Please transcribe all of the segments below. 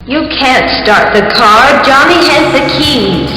You can't start the car. Johnny has the keys.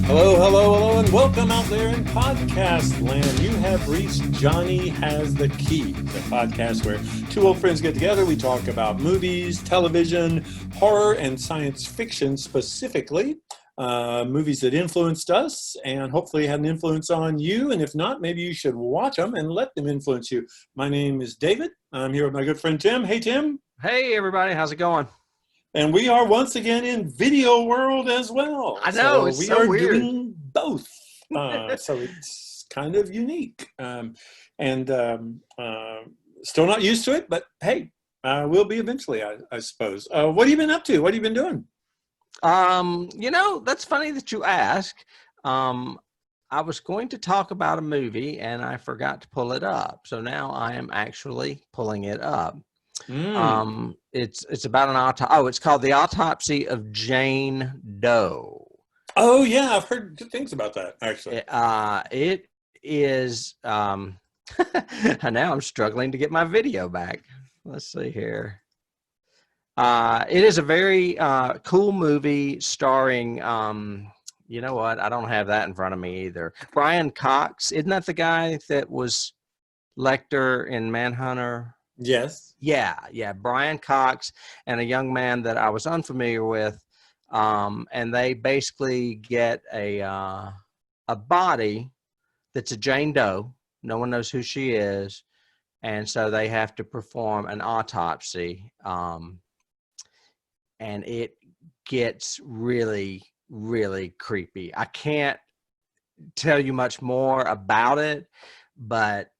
Hello, and welcome out there in podcast land. You have reached Johnny Has the Keys, a podcast where two old friends get together. We talk about movies, television, horror, and science fiction specifically. Movies that influenced us and hopefully had an influence on you. And if not, maybe you should watch them and let them influence you. My name is David. I'm here with my good friend Tim. Hey, Tim. Hey, everybody. How's it going? And we are once again in video world as well. I know, it's so weird. We are doing both. So it's kind of unique. Still not used to it, but hey, we'll be eventually, I suppose. What have you been up to? What have you been doing? That's funny that you ask. I was going to talk about a movie and I forgot to pull it up. So now I am actually pulling it up. It's about an autopsy. Oh, it's called The Autopsy of Jane Doe. Oh yeah, I've heard good things about that actually. It is. Now I'm struggling to get my video back. Let's see here. It is a very cool movie starring. You know what? I don't have that in front of me either. Brian Cox, isn't that the guy that was Lecter in Manhunter? Yes. Yeah. Brian Cox and a young man that I was unfamiliar with, and they basically get a body that's a Jane Doe. No one knows who she is, and so they have to perform an autopsy, and it gets really, really creepy. I can't tell you much more about it, but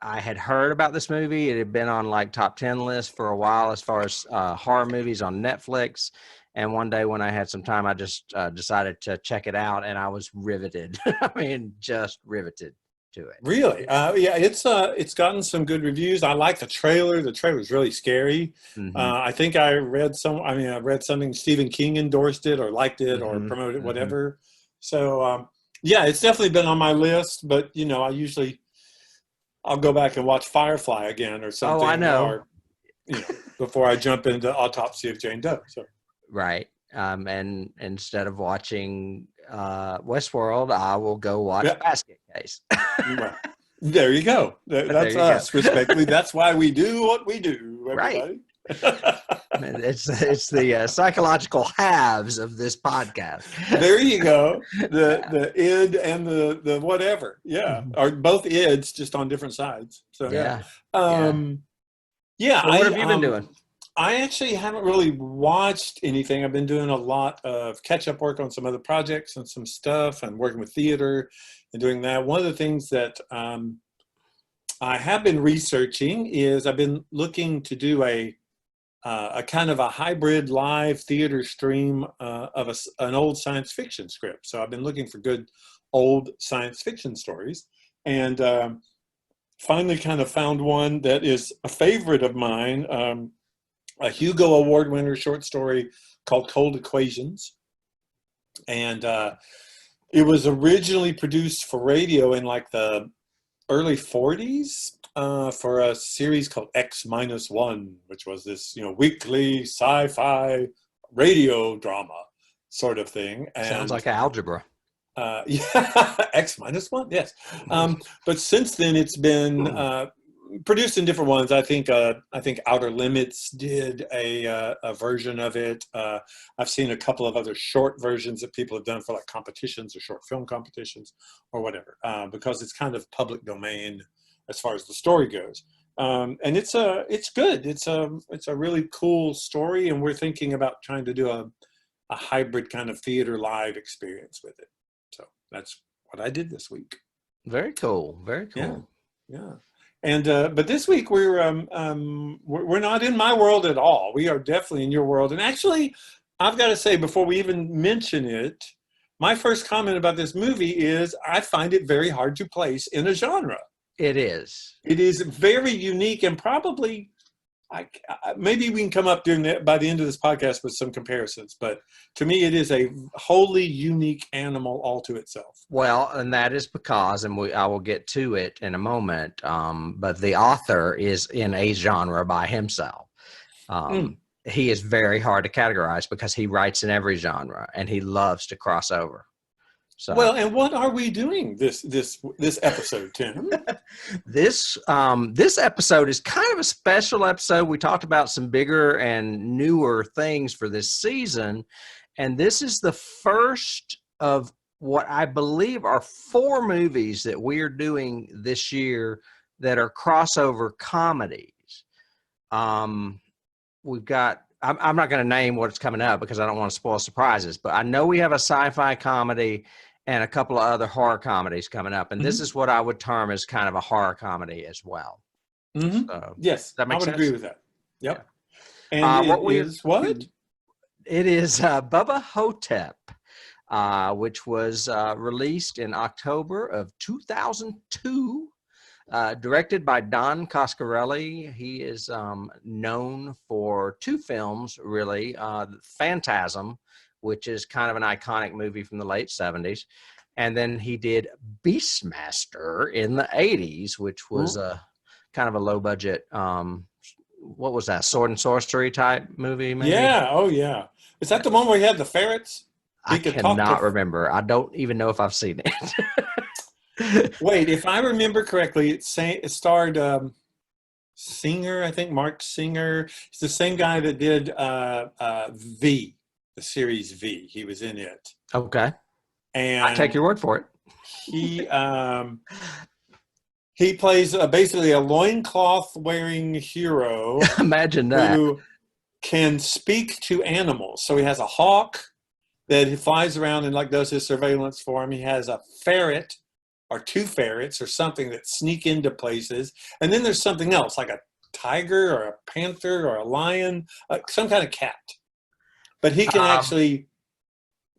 I had heard about this movie. It had been on like top 10 lists for a while as far as horror movies on Netflix. And one day when I had some time, I just decided to check it out, and I was riveted. I mean, just riveted to it. Really? Yeah, it's gotten some good reviews. I like the trailer. The trailer is really scary. Mm-hmm. I think I read something Stephen King endorsed it or liked it or promoted it, whatever. So, yeah, it's definitely been on my list, but I'll go back and watch Firefly again or something. Oh, I know. Or, before I jump into Autopsy of Jane Doe. So. Right. And instead of watching Westworld, I will go watch Basket Case. Right. There you go. That's us, respectfully. That's why we do what we do, everybody. Right. It's the psychological halves of this podcast. There you go. The id and the whatever. Yeah. Are both ids just on different sides. So yeah. So what have you been doing? I actually haven't really watched anything. I've been doing a lot of catch-up work on some other projects and some stuff and working with theater and doing that. One of the things that I have been researching is I've been looking to do a kind of a hybrid live theater stream of an old science fiction script. So I've been looking for good old science fiction stories and finally kind of found one that is a favorite of mine, a Hugo Award winner short story called Cold Equations. And it was originally produced for radio in like the early 40s. For a series called X-1, which was this, weekly sci-fi radio drama sort of thing. And, sounds like algebra. Yeah, X-1, yes. But since then, it's been produced in different ones. I think Outer Limits did a version of it. I've seen a couple of other short versions that people have done for like competitions or short film competitions or whatever, because it's kind of public domain as far as the story goes. And it's good. It's a really cool story, and we're thinking about trying to do a hybrid kind of theater live experience with it. So that's what I did this week. Very cool. Very cool. Yeah. And but this week we're not in my world at all. We are definitely in your world. And actually, I've got to say before we even mention it, my first comment about this movie is I find it very hard to place in a genre. It is. It is very unique and probably maybe we can come up by the end of this podcast with some comparisons, but to me, it is a wholly unique animal all to itself. Well, and that is because, and I will get to it in a moment, but the author is in a genre by himself. He is very hard to categorize because he writes in every genre and he loves to cross over. So, well, and what are we doing this episode, Tim? This episode is kind of a special episode. We talked about some bigger and newer things for this season, and this is the first of what I believe are 4 movies that we're doing this year that are crossover comedies. We've got, I'm not going to name what's coming up because I don't want to spoil surprises, but I know we have a sci-fi comedy and a couple of other horror comedies coming up. And this is what I would term as kind of a horror comedy as well. So, yes, I would agree with that. Yep. Yeah. And what? It is Bubba Ho-Tep, which was released in October of 2002. Directed by Don Coscarelli. He is known for 2 films, really. Phantasm, which is kind of an iconic movie from the late 70s. And then he did Beastmaster in the 80s, which was a kind of a low-budget, what was that, sword and sorcery type movie, maybe? Yeah, oh yeah. Is that the one where he had the ferrets? I cannot remember. I don't even know if I've seen it. Wait, if I remember correctly, it starred Singer, I think, Mark Singer. It's the same guy that did V, the series V. He was in it. Okay. And I take your word for it. He plays basically a loincloth wearing hero. Imagine that. Who can speak to animals. So he has a hawk that he flies around and like does his surveillance for him. He has a ferret or 2 ferrets or something that sneak into places. And then there's something else like a tiger or a panther or a lion, some kind of cat. But he can actually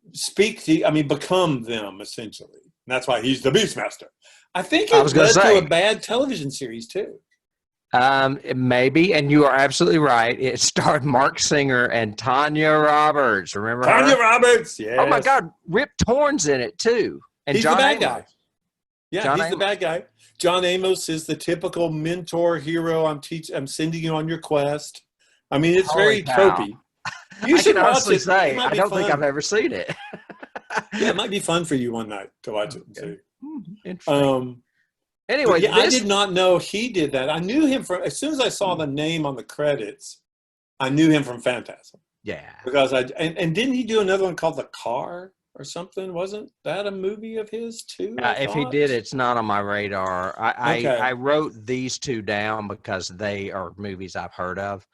become them essentially. And that's why he's the Beastmaster. I think it led to a bad television series too. Maybe, and you are absolutely right. It starred Mark Singer and Tanya Roberts. Remember Tanya her? Roberts, yes. Oh my God, Rip Torn's in it too. And he's John the bad Amos. guy. Yeah, he's the bad guy. John Amos is the typical mentor hero. I'm sending you on your quest. I mean, it's very tropey. You should watch it. Say, I don't think I've ever seen it. Yeah, it might be fun for you one night to watch it and see. Interesting. Anyway, yeah, I did not know he did that. I knew him from, as soon as I saw the name on the credits, I knew him from Phantasm. Yeah. Because and didn't he do another one called The Car or something? Wasn't that a movie of his too? If he did, it's not on my radar. I wrote these 2 down because they are movies I've heard of.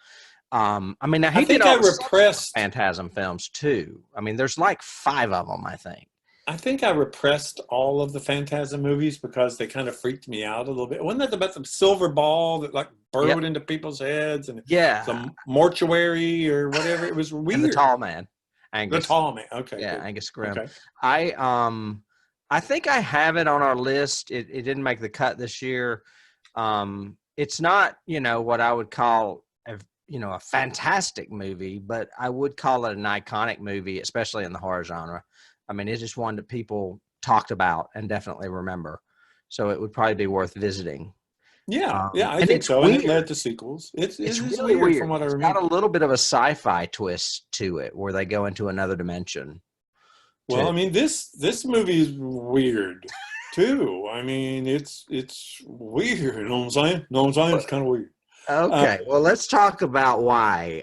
I mean, now he did all the Phantasm films too. I mean, there's like 5 of them, I think. I think I repressed all of the Phantasm movies because they kind of freaked me out a little bit. Wasn't that about the silver ball that like burrowed into people's heads and the mortuary or whatever? It was weird. And the tall man, Angus. The tall man. Okay. Yeah, good. Angus Scrimm. Okay. I think I have it on our list. It didn't make the cut this year. It's not, what I would call a fantastic movie, but I would call it an iconic movie, especially in the horror genre. I mean, it's just one that people talked about and definitely remember. So it would probably be worth visiting. Yeah, I think so. Weird. And it led to sequels. It's really weird from what I remember. It's got a little bit of a sci-fi twist to it where they go into another dimension. Well, I mean, this movie is weird too. I mean, it's weird. You know what I'm saying? It's kind of weird. Okay, well, let's talk about why.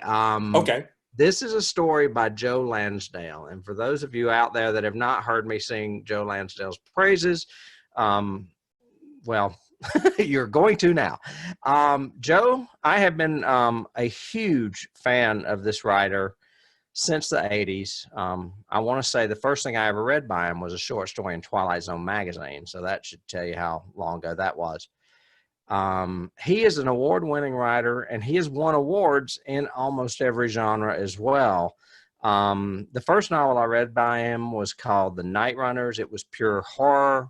Okay. This is a story by Joe Lansdale. And for those of you out there that have not heard me sing Joe Lansdale's praises, well, you're going to now. Joe, I have been a huge fan of this writer since the 80s. I want to say the first thing I ever read by him was a short story in Twilight Zone magazine. So that should tell you how long ago that was. He is an award-winning writer, and he has won awards in almost every genre as well. The first novel I read by him was called The Night Runners. It was pure horror,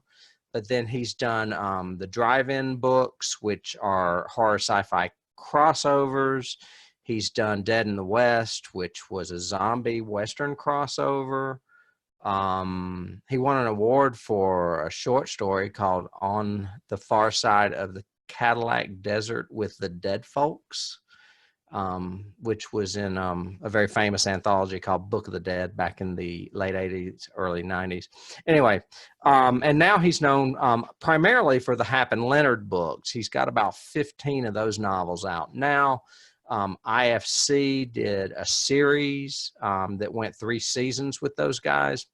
but then he's done the drive-in books, which are horror sci-fi crossovers. He's done Dead in the West, which was a zombie Western crossover. He won an award for a short story called On the Far Side of the Cadillac Desert with the Dead Folks, which was in a very famous anthology called Book of the Dead back in the late 80s, early 90s. Anyway, and now he's known primarily for the Hap and Leonard books. He's got about 15 of those novels out now. IFC did a series that went 3 seasons with those guys.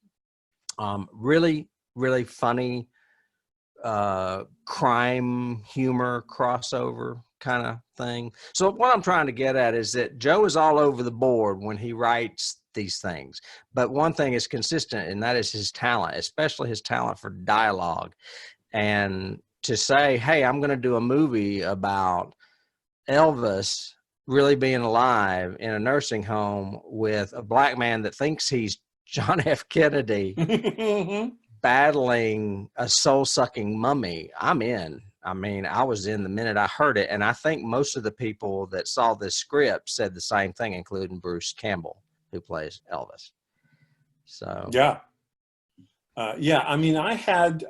Really, really funny crime humor crossover kind of thing. So what I'm trying to get at is that Joe is all over the board when he writes these things. But one thing is consistent, and that is his talent, especially his talent for dialogue. And to say, hey, I'm going to do a movie about Elvis really being alive in a nursing home with a black man that thinks he's John F. Kennedy battling a soul-sucking mummy, I'm in. I mean, I was in the minute I heard it, and I think most of the people that saw this script said the same thing, including Bruce Campbell, who plays Elvis. So yeah. I mean, I had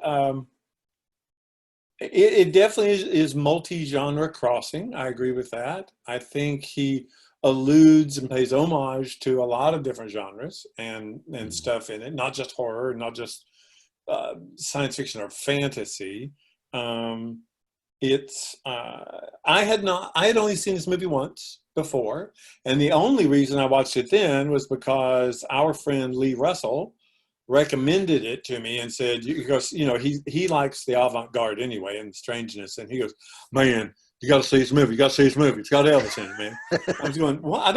it definitely is multi-genre crossing. I agree with that. I think he alludes and pays homage to a lot of different genres and stuff in it, not just horror, not just science fiction or fantasy. I had only seen this movie once before, and the only reason I watched it then was because our friend Lee Russell recommended it to me and said, he goes, you know, he likes the avant-garde anyway and the strangeness, and he goes, man, you got to see this movie. You got to see this movie. It's got Elvis in it, man. I was going, well,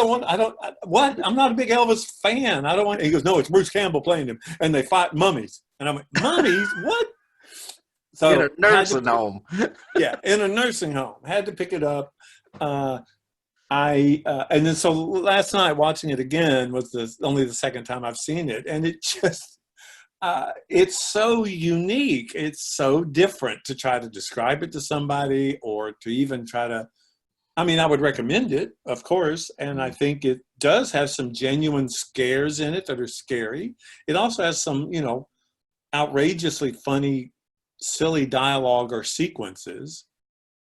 what? I'm not a big Elvis fan. I don't want. He goes, no, it's Bruce Campbell playing him, and they fight mummies. And I'm like, mummies? What? So in a nursing home. Yeah, in a nursing home. Had to pick it up. And then so last night watching it again was only the second time I've seen it, and it just it's so unique. It's so different to try to describe it to somebody or to even try to. I mean, I would recommend it, of course, and I think it does have some genuine scares in it that are scary. It also has some, you know, outrageously funny, silly dialogue or sequences.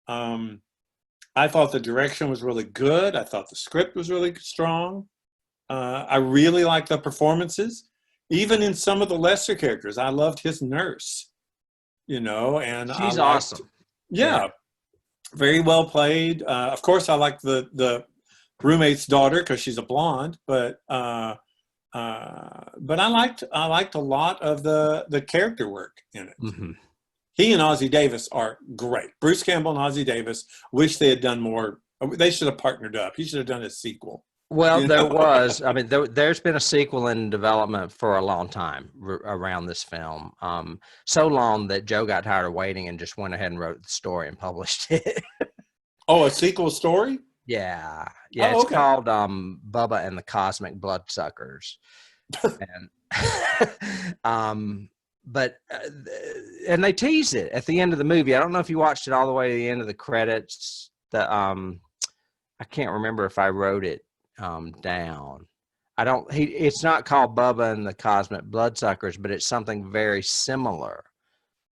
I thought the direction was really good. I thought the script was really strong. I really liked the performances, even in some of the lesser characters. I loved his nurse, you know, and she's awesome. Yeah, very well played. Of course, I liked the roommate's daughter because she's a blonde, but I liked a lot of the character work in it. Mm-hmm. He and Ossie Davis are great. Bruce Campbell and Ossie Davis, wish they had done more. They should have partnered up. He should have done a sequel. Well, there was. I mean, there's been a sequel in development for a long time around this film. So long that Joe got tired of waiting and just went ahead and wrote the story and published it. Oh, a sequel story? Yeah. Oh, It's okay. called Bubba and the Cosmic Bloodsuckers. And and they tease it at the end of the movie. I don't know if you watched it all the way to the end of the credits. I can't remember if I wrote it down. It's not called Bubba and the Cosmic Bloodsuckers, but it's something very similar.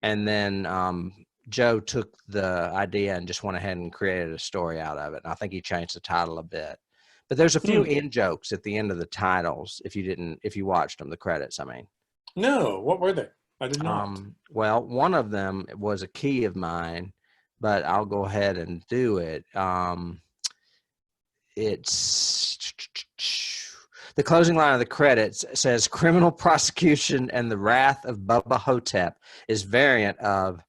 And then Joe took the idea and just went ahead and created a story out of it. And I think he changed the title a bit. But there's a few in jokes at the end of the titles if you watched them, the credits, I mean. No, what were they? I did not. Well, one of them was a key of mine, but I'll go ahead and do it. It's the closing line of the credits says, criminal prosecution and the wrath of Bubba Ho-Tep is variant of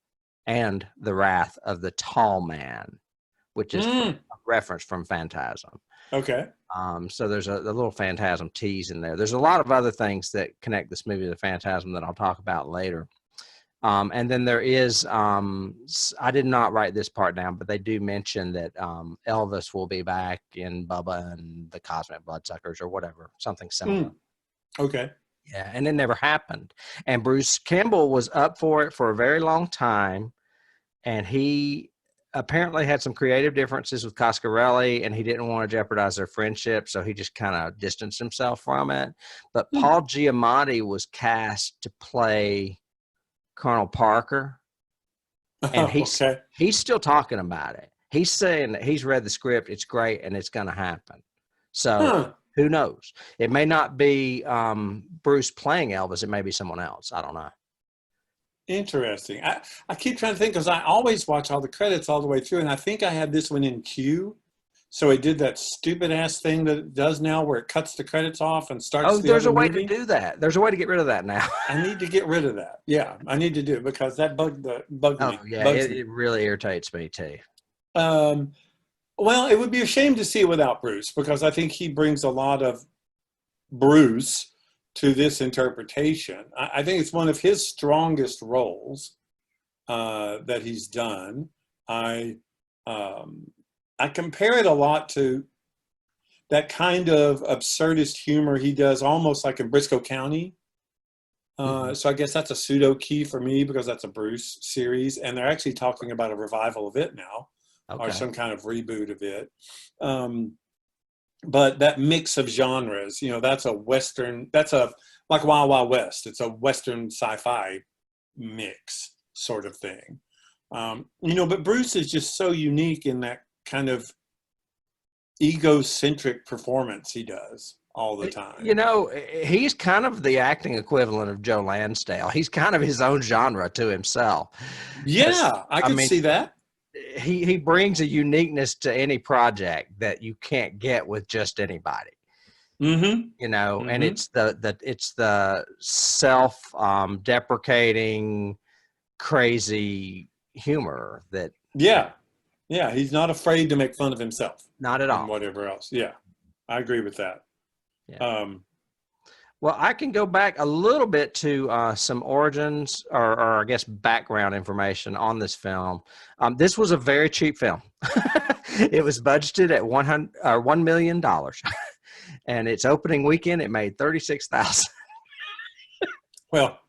and the wrath of the tall man, which is a reference from Phantasm. Okay. So there's a little Phantasm tease in there. There's a lot of other things that connect this movie to Phantasm that I'll talk about later. And then there is, I did not write this part down, but they do mention that Elvis will be back in Bubba and the Cosmic Bloodsuckers or whatever, something similar. Okay. Yeah, and it never happened. And Bruce Campbell was up for it for a very long time, and he apparently had some creative differences with Coscarelli, and he didn't want to jeopardize their friendship, so he just kind of distanced himself from it. But Paul Giamatti was cast to play Colonel Parker, and he's still talking about it. He's saying that he's read the script, it's great, and it's going to happen. So who knows? It may not be Bruce playing Elvis. It may be someone else. I don't know. Interesting. I keep trying to think because I always watch all the credits all the way through, and I think I had this one in queue. So it did that stupid ass thing that it does now where it cuts the credits off and starts the there's other a way movie. to do that. There's a way to get rid of that now. I need to get rid of that. Yeah, I need to do it because that bugged me. Yeah, it really irritates me too. Well, it would be a shame to see it without Bruce because I think he brings a lot of Bruce to this interpretation. I think it's one of his strongest roles that he's done. I compare it a lot to that kind of absurdist humor he does almost like in Briscoe County. So I guess that's a pseudo key for me because that's a Bruce series, and they're actually talking about a revival of it now, or some kind of reboot of it. But that mix of genres, that's a Western, like Wild Wild West. It's a Western sci-fi mix sort of thing. But Bruce is just so unique in that kind of egocentric performance he does all the time. He's kind of the acting equivalent of Joe Lansdale. He's kind of his own genre to himself. Yeah, I can see that. He brings a uniqueness to any project that you can't get with just anybody. And it's the self deprecating, crazy humor that. Yeah, he's not afraid to make fun of himself. Not at all. And whatever else. Yeah, I agree with that. Yeah. Well, I can go back a little bit to some origins or I guess background information on this film. This was a very cheap film. It was budgeted at $1 million, and its opening weekend it made $36,000. Well,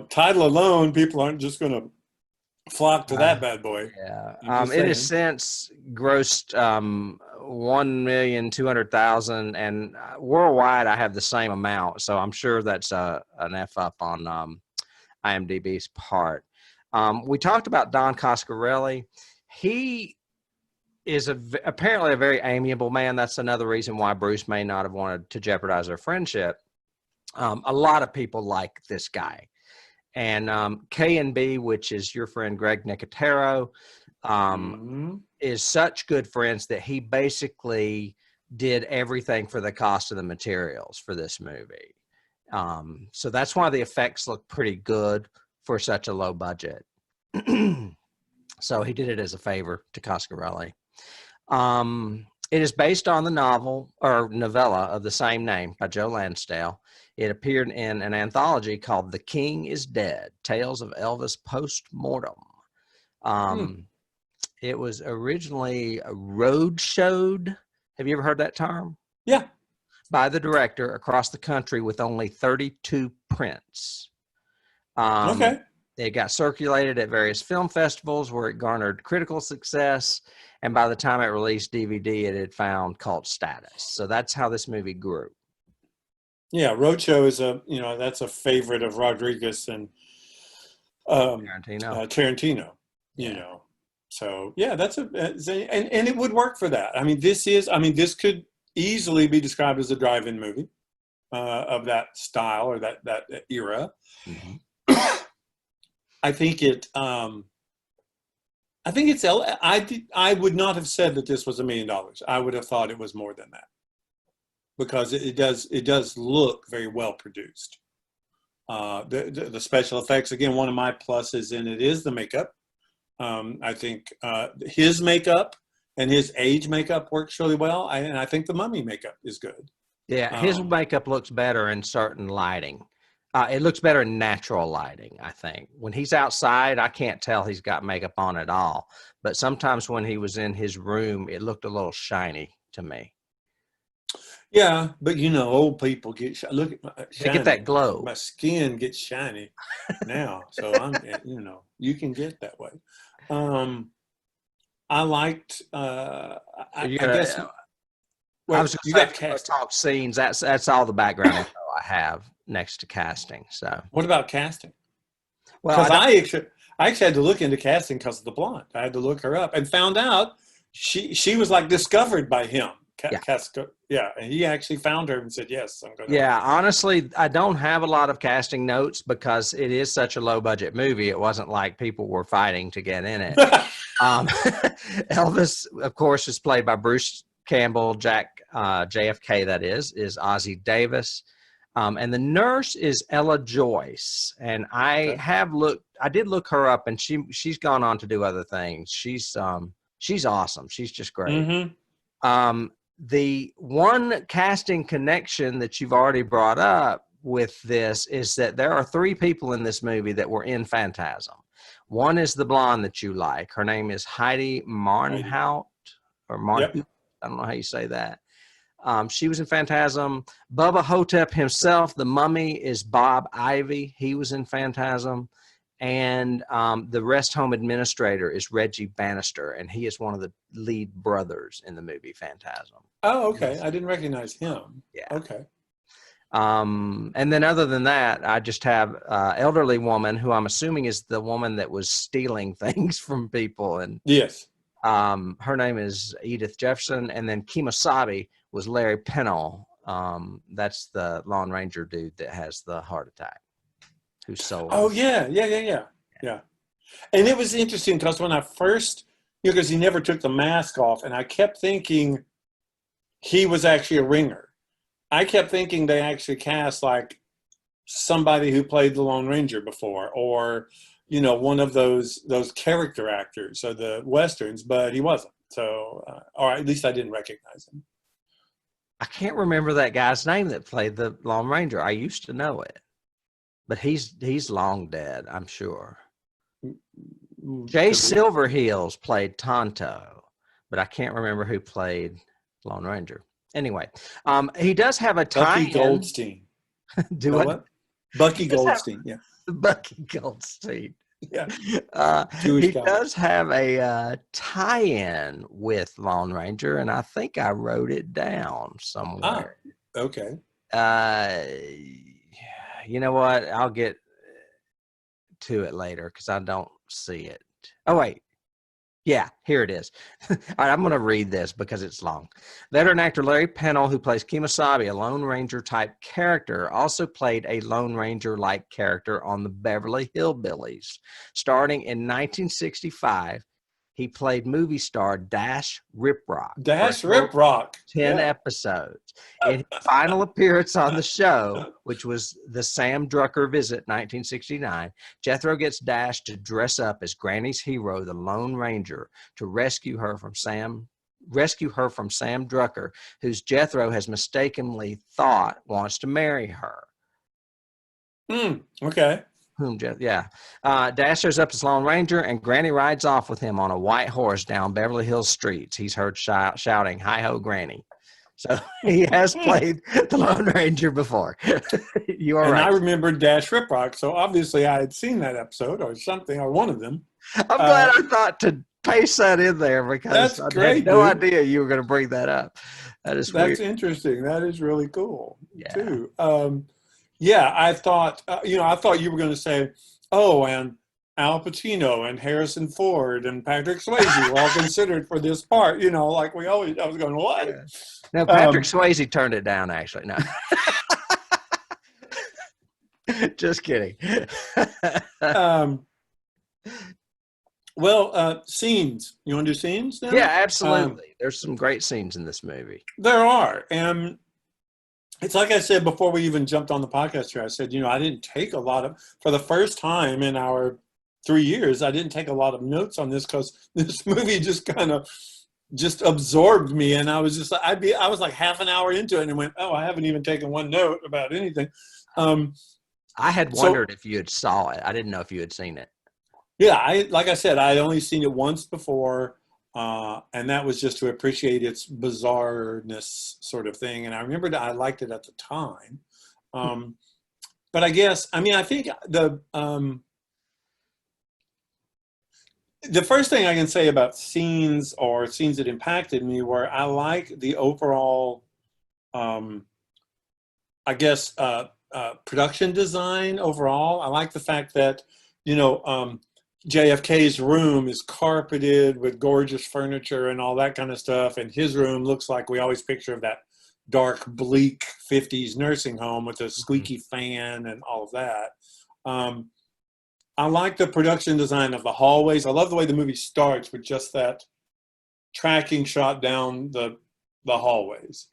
title alone, people aren't just going to flock to that bad boy. Yeah. It has since grossed $1,200,000, and worldwide I have the same amount, so I'm sure that's an F up on IMDb's part. We talked about Don Coscarelli. He is apparently a very amiable man. That's another reason why Bruce may not have wanted to jeopardize their friendship. A lot of people like this guy. And K&B, which is your friend Greg Nicotero, is such good friends that he basically did everything for the cost of the materials for this movie. So that's why the effects look pretty good for such a low budget. So he did it as a favor to Coscarelli. It is based on the novel or novella of the same name by Joe Lansdale. It appeared in an anthology called The King is Dead, Tales of Elvis Post-Mortem. It was originally road-showed. Have you ever heard that term? Yeah. By the director across the country with only 32 prints. It got circulated at various film festivals where it garnered critical success. And by the time it released DVD, it had found cult status. So that's how this movie grew. Yeah, Roadshow is that's a favorite of Rodriguez and Tarantino. So yeah, and it would work for that. I mean, this could easily be described as a drive-in movie of that style or that era. I think I would not have said that this was $1 million. I would have thought it was more than that. Because it does look very well produced. The special effects, again, one of my pluses in it is the makeup. I think his makeup and his age makeup works really well, and I think the mummy makeup is good. Yeah, his makeup looks better in certain lighting. It looks better in natural lighting, I think. When he's outside, I can't tell he's got makeup on at all. But sometimes when he was in his room, it looked a little shiny to me. Yeah, but old people get look at they get that glow. My skin gets shiny now, so I'm you can get that way. I liked. You I guess. gotta, I Wait, was you going to got say, if you're going to cast. talk scenes, that's all the background info I have next to casting. So, What about casting? well, I Because don't. I actually had to look into casting because of the blonde. I had to look her up and found out she was like discovered by him. Yeah. Yeah, and he actually found her and said, "Yes, I'm going to." Yeah, honestly, I don't have a lot of casting notes because it is such a low budget movie. It wasn't like people were fighting to get in it. Elvis, of course, is played by Bruce Campbell. Jack, JFK, that is Ossie Davis. And the nurse is Ella Joyce. And I Okay. did look her up, and she's gone on to do other things. She's awesome. She's just great. Um, the one casting connection that you've already brought up with this is that there are 3 people in this movie that were in Phantasm. One is the blonde that you like. Her name is Heidi Marnhout or Marnhout. Yep. I don't know how you say that. She was in Phantasm. Bubba Ho-Tep himself, the mummy, is Bob Ivy. He was in Phantasm. And the rest home administrator is Reggie Bannister, and he is one of the lead brothers in the movie Phantasm. Oh, okay. I didn't recognize him. Yeah. Okay. And then other than that, I just have elderly woman who I'm assuming is the woman that was stealing things from people. And Yes. her name is Edith Jefferson. And then Kemosabe was Larry Pennell. That's the Lone Ranger dude that has the heart attack. Who's sold. Oh yeah. And it was interesting because when I first, because he never took the mask off, and I kept thinking he was actually a ringer. I kept thinking they actually cast like somebody who played the Lone Ranger before, or one of those character actors of the westerns, but he wasn't. So, or at least I didn't recognize him. I can't remember that guy's name that played the Lone Ranger. I used to know it, but he's long dead, I'm sure. Jay Silverheels played Tonto, but I can't remember who played Lone Ranger. Anyway, he does have a tie-in. Bucky Goldstein. Do what? Bucky Goldstein. Yeah. Bucky Goldstein. Yeah. He does have a tie-in with Lone Ranger, and I think I wrote it down somewhere. Okay. You know what? I'll get to it later because I don't see it. Oh, wait. Yeah, here it is. All right, I'm going to read this because it's long. Veteran actor Larry Pennell, who plays Kemosabe, a Lone Ranger-type character, also played a Lone Ranger-like character on the Beverly Hillbillies. Starting in 1965, he played movie star Dash Riprock. Dash Riprock. 10 episodes. In his final appearance on the show, which was the Sam Drucker Visit 1969, Jethro gets Dash to dress up as Granny's hero, the Lone Ranger, to rescue her from Sam Drucker, whose Jethro has mistakenly thought wants to marry her. Okay. Dash shows up as Lone Ranger, and Granny rides off with him on a white horse down Beverly Hills streets. He's heard shouting, "Hi-ho, Granny." So he has played the Lone Ranger before. You are right. And I remembered Dash Riprock, so obviously I had seen that episode or something, or one of them. I'm glad I thought to paste that in there because I had no idea you were going to bring that up. That's weird. Interesting. That is really cool, too. Yeah, I thought, I thought you were going to say, oh, and Al Pacino and Harrison Ford and Patrick Swayze were all considered for this part, like I was going, what? Yeah. No, Patrick Swayze turned it down, actually. No. Just kidding. Scenes. You want to do scenes now? Yeah, absolutely. There's some great scenes in this movie. There are. And it's like I said before we even jumped on the podcast here, I said, I didn't take for the first time in our 3 years, I didn't take a lot of notes on this because this movie just kind of just absorbed me. And I was just, I was like half an hour into it and went, oh, I haven't even taken one note about anything. I had wondered if you had saw it. I didn't know if you had seen it. Yeah, like I said, I had only seen it once before. And that was just to appreciate its bizarreness sort of thing. And I remember that I liked it at the time. But I guess, I think The first thing I can say about scenes or scenes that impacted me were I like the overall, I guess, production design overall. I like the fact that, you know, JFK's room is carpeted with gorgeous furniture and all that kind of stuff. And his room looks like we always picture of that dark, bleak 50s nursing home with a squeaky fan and all of that. I like the production design of the hallways. I love the way the movie starts with just that tracking shot down the hallways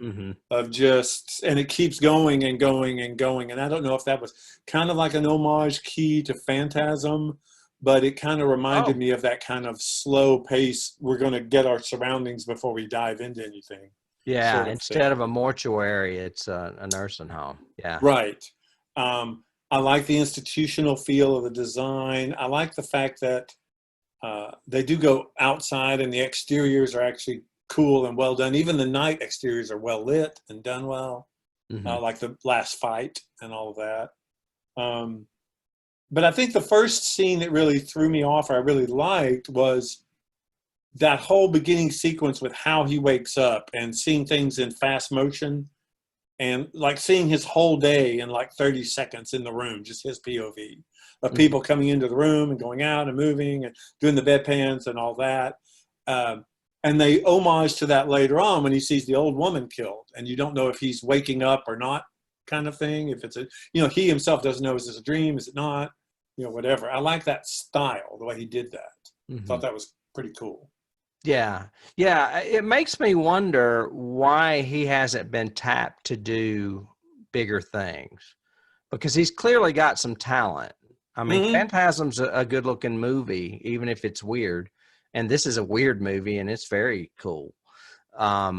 of just, and it keeps going and going and going. And I don't know if that was kind of like an homage key to Phantasm, but it kind of reminded me of that kind of slow pace. We're going to get our surroundings before we dive into anything. Yeah, sort of instead thing. of a mortuary, it's a nursing home. Yeah. Right. I like the institutional feel of the design. I like the fact that they do go outside and the exteriors are actually cool and well done. Even the night exteriors are well lit and done well, like the last fight and all of that. But I think the first scene that really threw me off, or I really liked, was that whole beginning sequence with how he wakes up and seeing things in fast motion. And like seeing his whole day in like 30 seconds in the room, just his POV of people coming into the room and going out and moving and doing the bedpans and all that. And they homage to that later on when he sees the old woman killed and you don't know if he's waking up or not, kind of thing. If it's a, you know, he himself doesn't know, is this a dream? Is it not? You know, whatever. I like that style, the way he did that. Thought that was pretty cool. Yeah. Yeah. It makes me wonder why he hasn't been tapped to do bigger things, because he's clearly got some talent. I mean, Phantasm's a good looking movie, even if it's weird. And this is a weird movie and it's very cool. I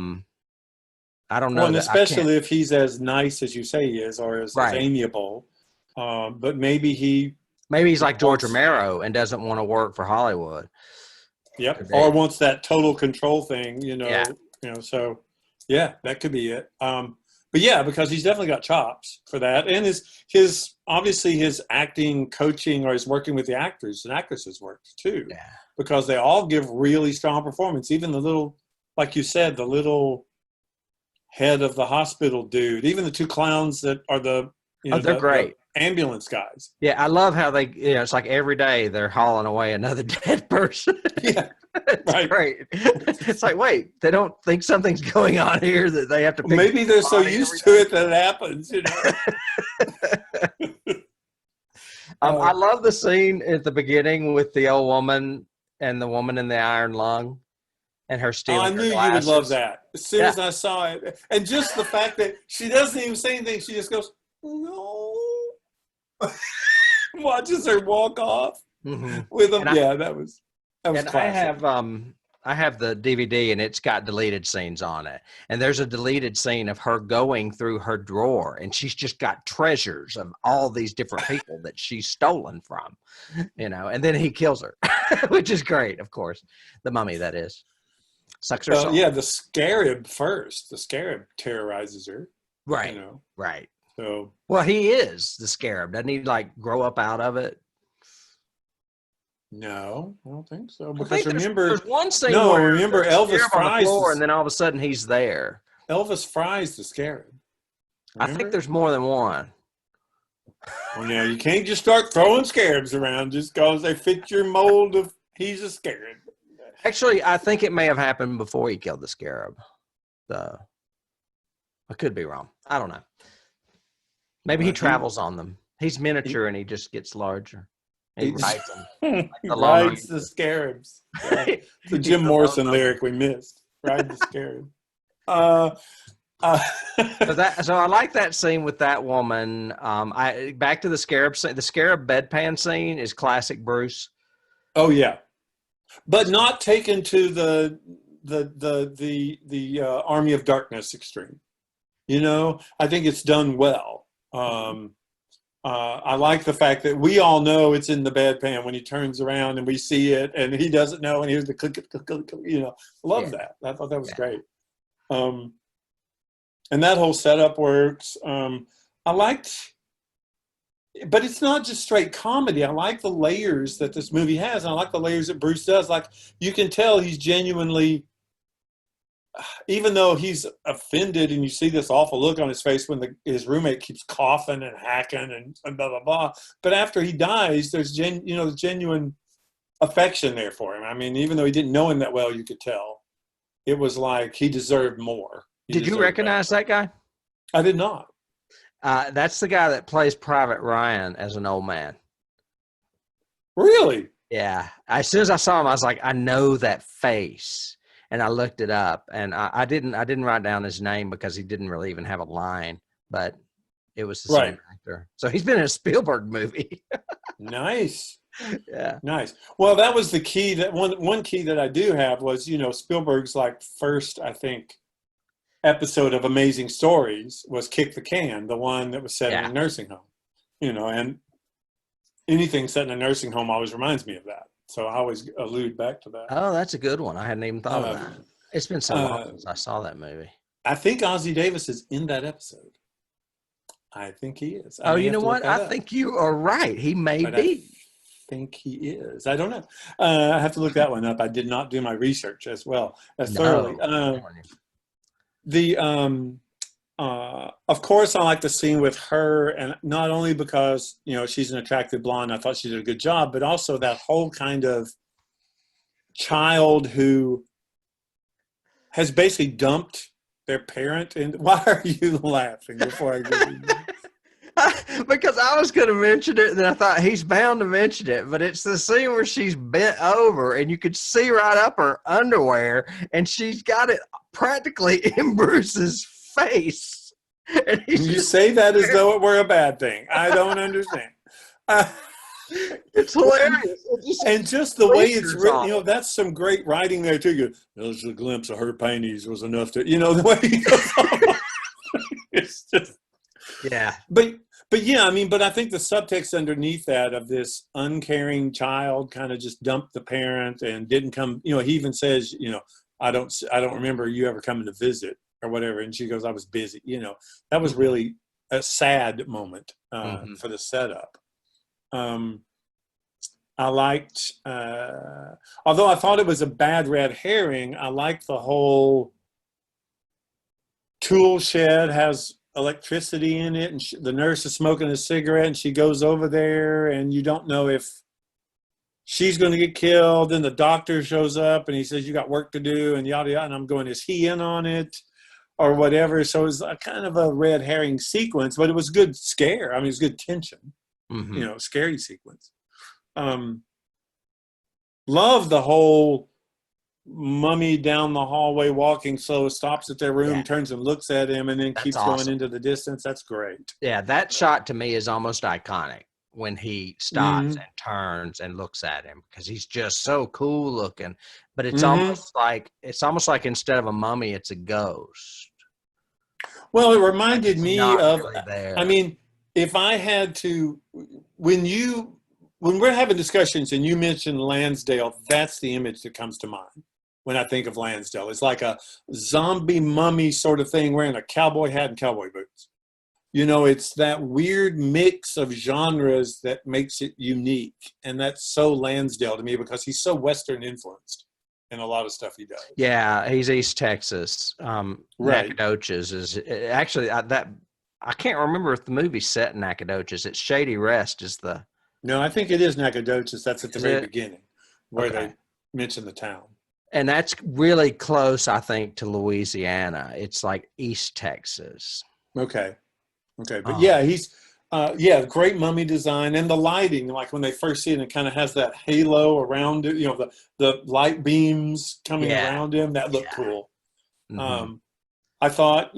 don't know. Well, and That I can't. especially if he's as nice as you say he is, or as Right. amiable. But maybe he's like George wants, Romero and doesn't want to work for Hollywood. yep, or wants that total control thing, you know. Yeah. You know, so yeah, that could be it. But yeah, because he's definitely got chops for that, and his obviously his acting, coaching, or his working with the actors and actresses works too, because they all give really strong performance. Even the little, like you said, the little head of the hospital dude, even the two clowns that are the, you know, they're great. The ambulance guys. Yeah, I love how they, you know, it's like every day they're hauling away another dead person. Yeah, it's right. Great. It's like, wait, they don't think something's going on here that they have to pick. Maybe they're so used to it that it happens, you know. I love the scene at the beginning with the old woman and the woman in the iron lung and her stealing. I knew you would love that as soon as I saw it. And just the fact that she doesn't even say anything. She just goes, no. Watches her walk off with them. That was classic. I have the DVD and it's got deleted scenes on it. And there's a deleted scene of her going through her drawer and she's just got treasures of all these different people that she's stolen from, you know, and then he kills her, which is great, of course. The mummy, that is. Sucks her soul. Yeah, the scarab first. The scarab terrorizes her. Right. You know. Right. So, well, he is the scarab. Doesn't he like grow up out of it? No, I don't think so. Because there's one scene where remember Elvis fries on the floor, and then all of a sudden he's there. Elvis fries the scarab. Remember? I think there's more than one. Well, yeah, you can't just start throwing scarabs around just because they fit your mold of he's a scarab. Actually, I think it may have happened before he killed the scarab. I could be wrong. I don't know. Maybe he travels on them. He's miniature and he just gets larger. He rides them. Like he rides the scarabs. Yeah. The Jim Morrison lyric we missed. Ride the scarab. So I like that scene with that woman. Back to the scarab scene. The scarab bedpan scene is classic Bruce. Oh yeah, but not taken to the Army of Darkness extreme. You know, I think it's done well. I like the fact that we all know it's in the bedpan when he turns around and we see it, and he doesn't know, and here's the click, you know. Love that. I thought that was great. And that whole setup works. I liked but it's not just straight comedy. I like the layers that this movie has. And I like the layers that Bruce does. Like, you can tell he's genuinely, even though he's offended, and you see this awful look on his face when his roommate keeps coughing and hacking and blah, blah, blah. But after he dies, there's genuine affection there for him. I mean, even though he didn't know him that well, you could tell. It was like he deserved more. Did you recognize that guy? I did not. That's the guy that plays Private Ryan as an old man. Really? Yeah. As soon as I saw him, I was like, I know that face. And I looked it up, and I didn't write down his name because he didn't really even have a line, but it was the same actor. So he's been in a Spielberg movie. Nice. Yeah. Nice. Well, that was the key. That one key that I do have was, Spielberg's like first, I think, episode of Amazing Stories was Kick the Can, the one that was set in a nursing home. And anything set in a nursing home always reminds me of that. So I always allude back to that. Oh, that's a good one. I hadn't even thought of that. It's been so long since I saw that movie. I think Ossie Davis is in that episode. I think he is. You know what? I think you are right. He may be. I think he is. I don't know. I have to look that one up. I did not do my research as well as thoroughly. Of course, I like the scene with her, and not only because she's an attractive blonde. I thought she did a good job, but also that whole kind of child who has basically dumped their parent. And why are you laughing before I get into this? Because I was going to mention it, and I thought he's bound to mention it, but it's the scene where she's bent over, and you could see right up her underwear, and she's got it practically in Bruce's face. And you say that as though it were a bad thing. I don't understand. It's hilarious. And just the way it's written, that's some great writing there too. Just a glimpse of her panties was enough to, the way he goes on. It's just, yeah. But yeah, but I think the subtext underneath that of this uncaring child kind of just dumped the parent and didn't come. He even says, I don't remember you ever coming to visit or whatever. And she goes, I was busy. That was really a sad moment for the setup. I liked, although I thought it was a bad red herring, I liked the whole tool shed has electricity in it, and the nurse is smoking a cigarette, and she goes over there, and you don't know if she's going to get killed. Then the doctor shows up, and he says, you got work to do, and yada, yada. And I'm going, is he in on it or whatever? So it was a kind of a red herring sequence, but it was good scare. It was good tension, scary sequence. Love the whole mummy down the hallway walking slow, stops at their room, turns and looks at him, and then keeps going into the distance. That's great. Yeah, that shot to me is almost iconic when he stops and turns and looks at him, because he's just so cool looking. But it's almost like instead of a mummy, it's a ghost. Well, it reminded me of. Really if I had to, when we're having discussions and you mention Lansdale, that's the image that comes to mind when I think of Lansdale. It's like a zombie mummy sort of thing, wearing a cowboy hat and cowboy boots. It's that weird mix of genres that makes it unique. And that's so Lansdale to me, because he's so Western influenced in a lot of stuff he does. Yeah, he's East Texas. Nacogdoches is actually I can't remember if the movie's set in Nacogdoches. It's Shady Rest is the. No, I think it is Nacogdoches. That's at the very beginning where they mention the town. And that's really close, I think, to Louisiana. It's like East Texas. Okay. But yeah, he's, great mummy design, and the lighting, like when they first see it, it kind of has that halo around it, the light beams coming around him. That looked cool. I thought,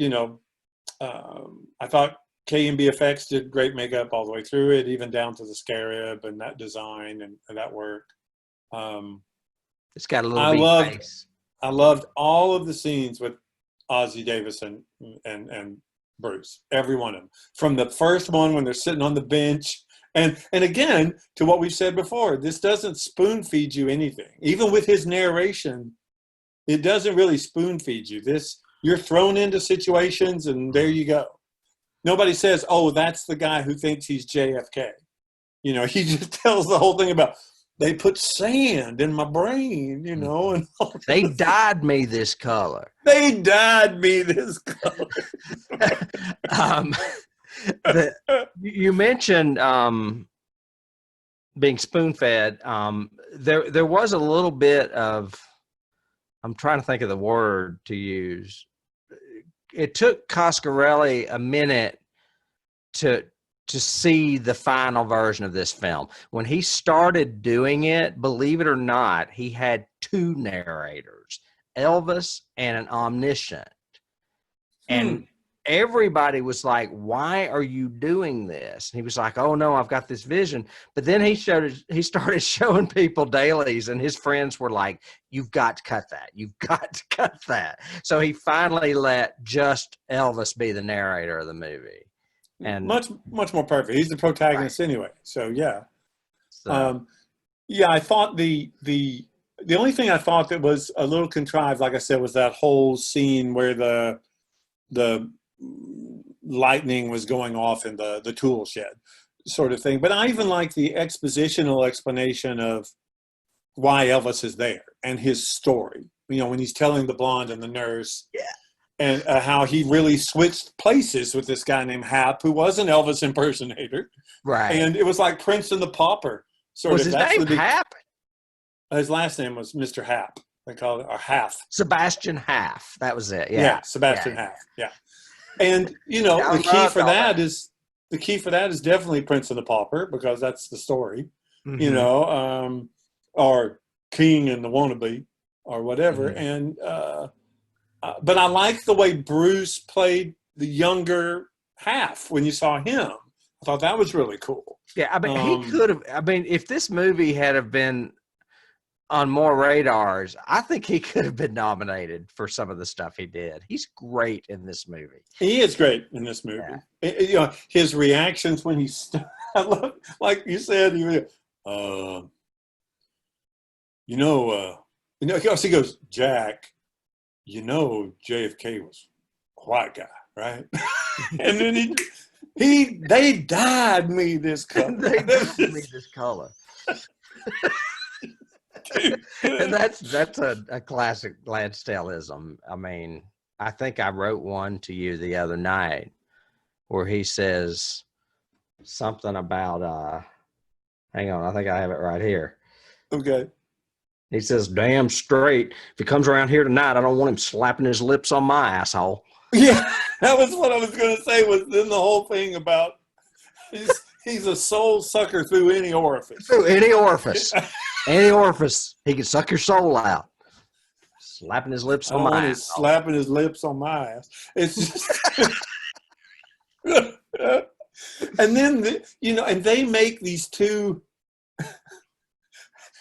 K&B Effects did great makeup all the way through it, even down to the scarab and that design and that work. It's got a little face. I loved all of the scenes with Ossie Davis and Bruce, every one of them. From the first one when they're sitting on the bench, and again, to what we've said before, this doesn't spoon feed you anything. Even with his narration, it doesn't really spoon feed you. You're thrown into situations, and there you go. nobody says, "Oh, that's the guy who thinks he's JFK." You know, he just tells the whole thing about they put sand in my brain, you know, and all They this. dyed me this color. They dyed me this color. um, you mentioned being spoon-fed. There was a little bit of, I'm trying to think of the word to use. It took Coscarelli a minute to see the final version of this film. When he started doing it, believe it or not, he had two narrators, Elvis and an omniscient. And everybody was like, "Why are you doing this?" And he was like, "Oh no, I've got this vision." But then he started showing people dailies, and his friends were like, "You've got to cut that. You've got to cut that." So he finally let just Elvis be the narrator of the movie. And much more perfect. He's the protagonist anyway. So yeah. So. Yeah, I thought the only thing I thought that was a little contrived, like I said, was that whole scene where the lightning was going off in the tool shed sort of thing. But I even like the expositional explanation of why Elvis is there and his story. You know, when he's telling the blonde and the nurse. Yeah. And how he really switched places with this guy named Hap, who was an Elvis impersonator. Right. And it was like Prince and the Pauper. Was his name Hap? His last name was Mr. Hap. They called it, or Half. Sebastian Half. That was it. Yeah. Sebastian Half. Yeah. And, you know, the key for that is definitely Prince and the Pauper, because that's the story, you know, or King and the Wannabe or whatever. And, but I like the way Bruce played the younger Half when you saw him. I thought that was really cool. Yeah, I mean, he could have. I mean, if this movie had have been on more radars, I think he could have been nominated for some of the stuff he did. He's great in this movie. He is great in this movie. Yeah. You know, his reactions when I love, like you said, he goes, "Jack, you know, JFK was a white guy, right?" And then they dyed me this color. They dyed me this color. And that's a classic Lansdaleism. I mean, I think I wrote one to you the other night where he says something about hang on, I think I have it right here. Okay. He says, "Damn straight. If he comes around here tonight, I don't want him slapping his lips on my asshole." Yeah, that was what I was going to say, was then the whole thing about he's a soul sucker through any orifice. Through any orifice. Any orifice. He can suck your soul out. Slapping his lips on my ass. Slapping his lips on my ass. It's just... And then, you know, and they make these two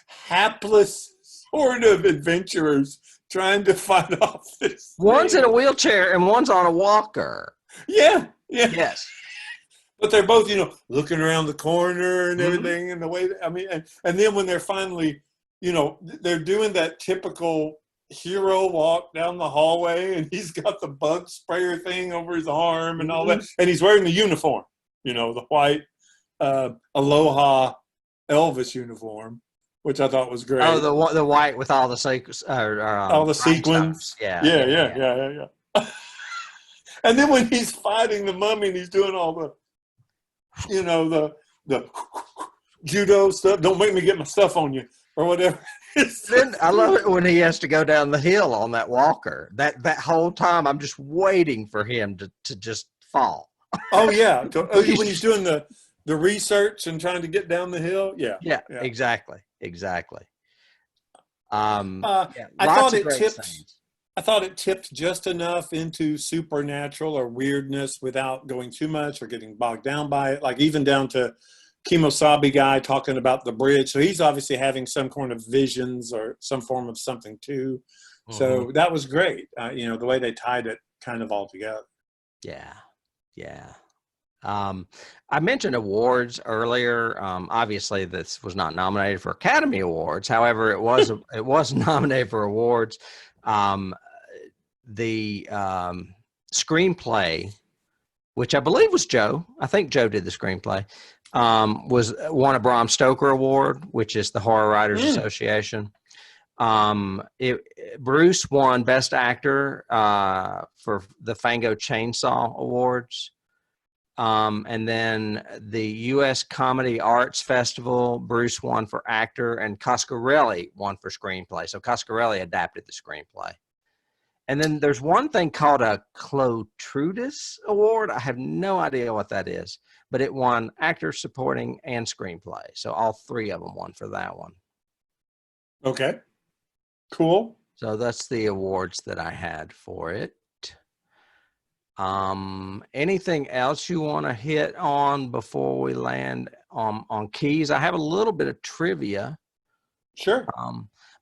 hapless sort of adventurers trying to fight off this. One's in a wheelchair and one's on a walker. Yeah. Yes. But they're both, you know, looking around the corner and everything, and the way, I mean, and then when they're finally, you know, they're doing that typical hero walk down the hallway, and he's got the bug sprayer thing over his arm and all that, and he's wearing the uniform, you know, the white Aloha Elvis uniform, which I thought was great. Oh, the white with all the sequins. All the sequins. Yeah. And then when he's fighting the mummy and he's doing all the, you know, the judo stuff, "Don't make me get my stuff on you," or whatever. Then I love it when he has to go down the hill on that walker. That whole time I'm just waiting for him to just fall. Oh yeah, when he's doing the research and trying to get down the hill. Yeah. Exactly. I thought it tipped just enough into supernatural or weirdness without going too much or getting bogged down by it. Like even down to Kemosabe guy talking about the bridge. So he's obviously having some kind of visions or some form of something too. So that was great. You know, the way they tied it kind of all together. Yeah. I mentioned awards earlier. Obviously, this was not nominated for Academy Awards. However, it was nominated for awards. The screenplay which I believe was Joe. I think Joe did the screenplay. Was won a Bram Stoker Award, which is the Horror Writers Association. Bruce won Best Actor for the Fango Chainsaw Awards. And then the U.S. Comedy Arts Festival, Bruce won for actor, and Coscarelli won for screenplay. So Coscarelli adapted the screenplay. And then there's one thing called a Clotrudis Award. I have no idea what that is, but it won actor, supporting, and screenplay. So all three of them won for that one. Okay. Cool. So that's the awards that I had for it. Anything else you want to hit on before we land on keys? I have a little bit of trivia. Sure.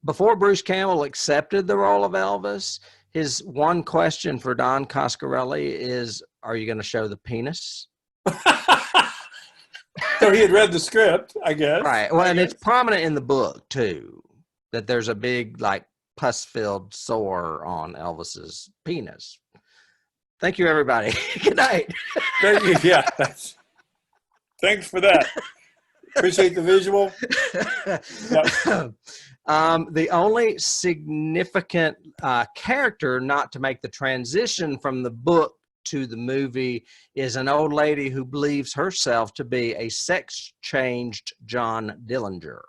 Before Bruce Campbell accepted the role of Elvis, his one question for Don Coscarelli is, are you going to show the penis? So he had read the script, I guess. Right. Well, and it's prominent in the book too, that there's a big like pus-filled sore on Elvis's penis. Thank you, everybody. Good night. Thank you. Yeah. Thanks for that. Appreciate the visual. Yep. The only significant character not to make the transition from the book to the movie is an old lady who believes herself to be a sex-changed John Dillinger.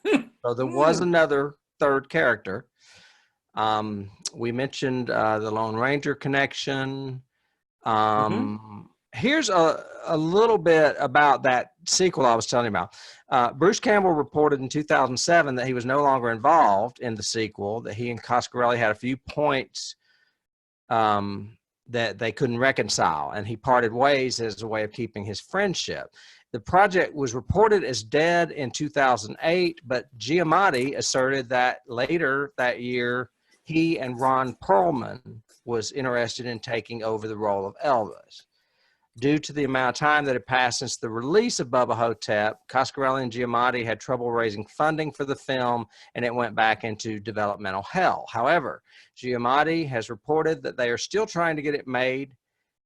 So there was another third character. We mentioned the Lone Ranger connection. Here's a little bit about that sequel I was telling you about. Bruce Campbell reported in 2007 that he was no longer involved in the sequel, that he and Coscarelli had a few points that they couldn't reconcile, and he parted ways as a way of keeping his friendship. The project was reported as dead in 2008, but Giamatti asserted that later that year, he and Ron Perlman was interested in taking over the role of Elvis. Due to the amount of time that had passed since the release of Bubba Ho-Tep, Coscarelli and Giamatti had trouble raising funding for the film, and it went back into developmental hell. However, Giamatti has reported that they are still trying to get it made,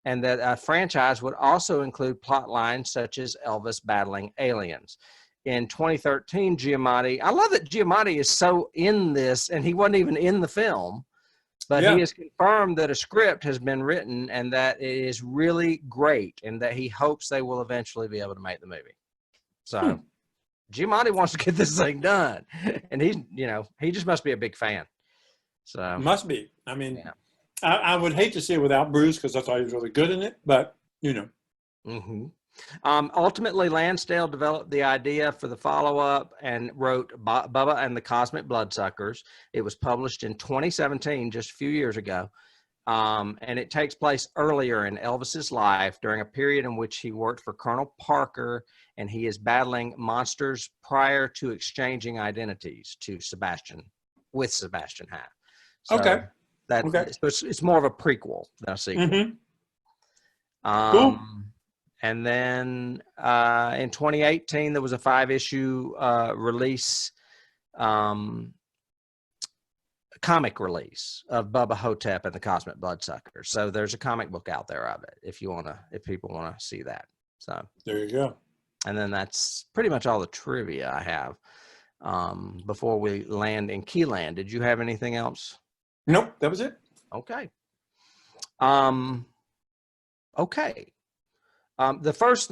and that a franchise would also include plot lines such as Elvis battling aliens. In 2013, Giamatti, I love that Giamatti is so in this, and he wasn't even in the film, but he has confirmed that a script has been written and that it is really great, and that he hopes they will eventually be able to make the movie. So Giamatti wants to get this thing done, and he just must be a big fan. So must be. I mean, I would hate to see it without Bruce, because I thought he was really good in it, but ultimately, Lansdale developed the idea for the follow-up and wrote Bubba and the Cosmic Bloodsuckers. It was published in 2017, just a few years ago, and it takes place earlier in Elvis's life during a period in which he worked for Colonel Parker, and he is battling monsters prior to exchanging identities with Sebastian Happ. So it's more of a prequel than a sequel. Cool. And then in 2018, there was a 5-issue release, comic release of Bubba Ho-Tep and the Cosmic Bloodsuckers. So there's a comic book out there of it if people want to see that. So there you go. And then that's pretty much all the trivia I have before we land in Keyland. Did you have anything else? Nope, that was it. Okay. Okay. The first,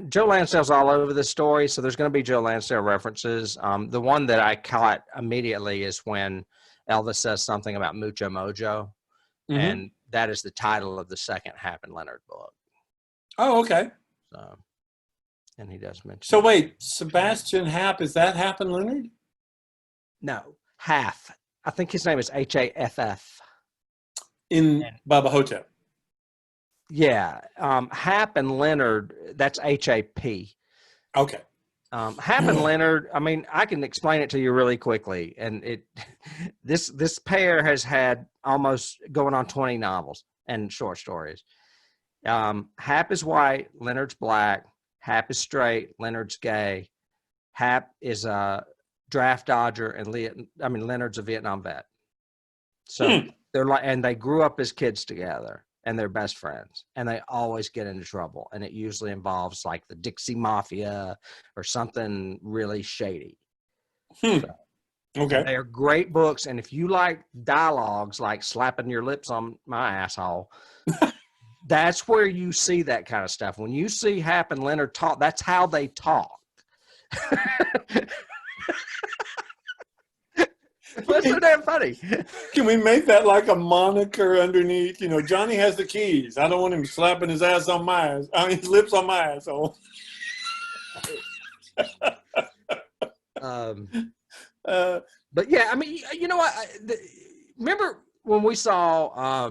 Joe Lansdale's all over this story, so there's going to be Joe Lansdale references. The one that I caught immediately is when Elvis says something about Mucho Mojo, and that is the title of the second Happ and Leonard book. Oh, okay. So, and he does mention. So wait, Sebastian Happ, is that Happ and Leonard? No, Haff. I think his name is Haff. In Bubba Ho-Tep. Yeah, Happ and Leonard, that's HAP. Okay. Happ and Leonard, I can explain it to you really quickly. And this pair has had almost going on 20 novels and short stories. Happ is white, Leonard's black. Happ is straight, Leonard's gay. Happ is a draft dodger, and Leonard's a Vietnam vet. So they're like, and they grew up as kids together. and they're best friends, and they always get into trouble, and it usually involves like the Dixie Mafia or something really shady. So, Okay. they are great books, and if you like dialogues like slapping your lips on my asshole, that's where you see that kind of stuff. When you see Hap and Leonard talk, that's how they talk. What's so damn funny? Can we make that like a moniker underneath? You know, Johnny has the keys. I don't want him slapping his ass on my ass. I mean, his lips on my asshole. But yeah, I mean, you know what? Remember when we saw